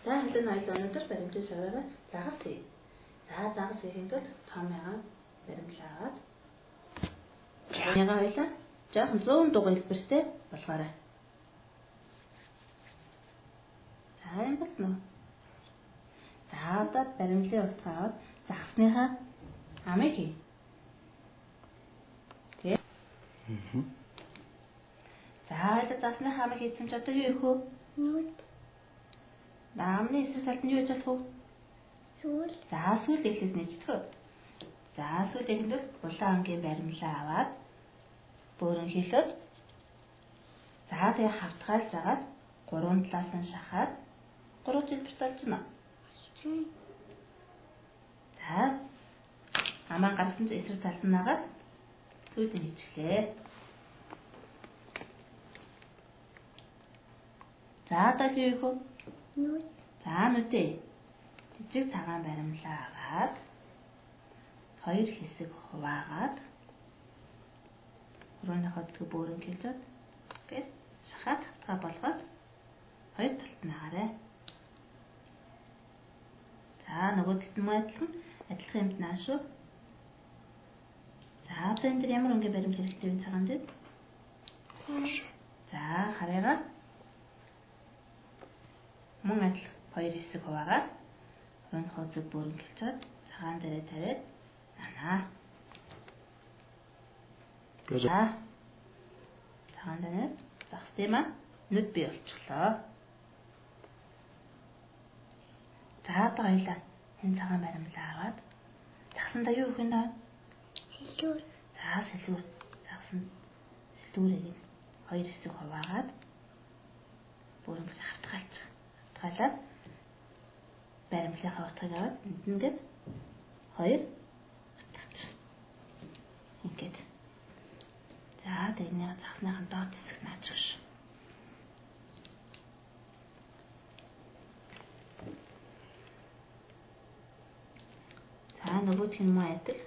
За хэдэн хоёул өнөөдөр баримтын шаваараа загас хий. За загас хийхэд томьёогоо баримлаагаад яга хоёлаа жоохон 100 дугаар хэлбэртэй болгоорой. За юм байна уу? За одоо баримлын утгаагаар загасныхаа амыг хий. Окей. За одоо загасныхаа амыг хийсэн ч одоо юу их вэ? Нүд. Наамны эсрэг талд нь юу яж болох вэ? Сүүл. За сүүл эхлээс нэжтгэв. За сүүл эхэндээ улаан ангийн баримлаа аваад бөөрөнхийлөөд за тэгээ хавтгаалж агаад гурван талаас нь шахаад 3 хэлбэрт олж байна. За амаа гаргасан ч эсрэг талд нь агаад сүүл нь хийчихлээ. За одоо юу их вэ? Нүд. За нүдээ жижиг цагаан баримлаа аваад 2 хэсэг хуваагаад өрөөндөө тгөө бөөрөнхийлж гээд шахаад хатгаа болгоод 2 талд нь агаарай. За нөгөө талд нь адилхан юмд наа шүү. За одоо энэ дэр ямар өнгийн баримт хэрэгтэй вэ цагаан дээр? За хараагаа мөн адил 2 хэсэг хуваагаад өрөөндөө зүг бөөрөнхийлж цагаан дээрээ тавиад нанаа. За цагаан дээр загстай маа нүд бий болчихлоо. За одоо хоёлаа энэ цагаан баримлаа аваад загсандаа юу өгөх вэ? Сэлүүр. За сэлүүр. Загсанд сэлүүрийг 2 хэсэг хуваагаад бөөрөнгөс хавтгаалаад баримлынхаа утгыг аваад ингээд 2 хатгаач. Ингээд. За тэгний загсныхаа доод хэсэг наач шүү. За нөгөөх нь муу адил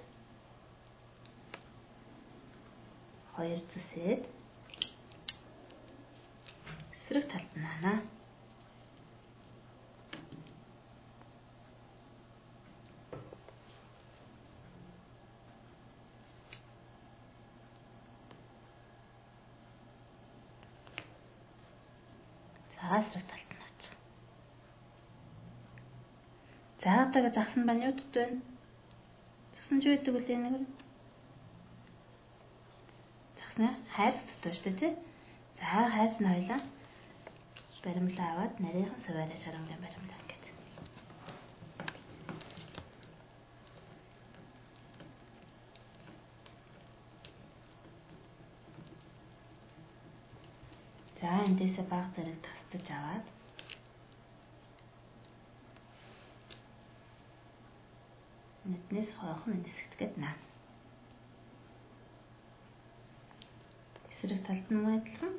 2 зүсээд эсрэг талд наанаа. За эсрэг талд наач. За одоо загсан байна юу гэдэг вэ? Загсан юу гэдэг вэ нэг? Загсны хайрс гэдэг шүү дээ тий. За хайрс нь хоёлаа баримлаа аваад нарийнхан суваараа шарангийн баримлаа ингээд. За эндээсээ баг зэрэг тасдаж аваад нүднээс хойхон энэ хэсэгт гээд наа. Эсрэг талд нь адилхан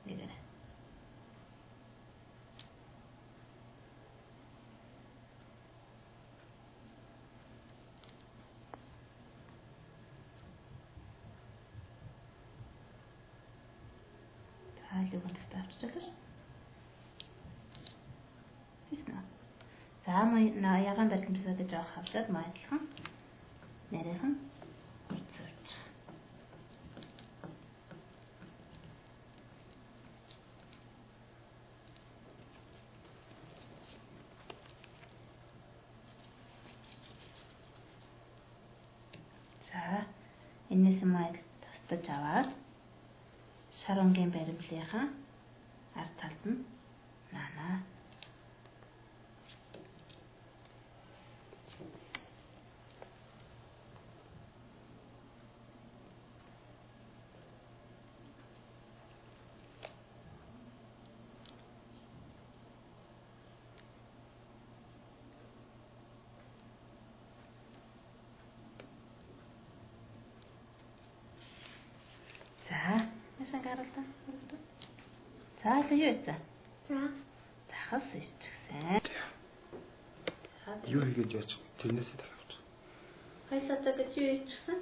нэгэр. Хаалыг онцтой авчирч шүү. Тэснэ. За ягаан баримтсаа гэж авах авчаад адилхан нарийнхан хурцуулж. За энэс маяг тастаж аваад шарангийн баримлынхаа ард талд нь наанаа. За ясан гаралтай. За юу яцаа? За. Захас ичсэн. Юу хийгээд яач тэрнээсээ дахиад. Хайсаа гэж юу ичсэн?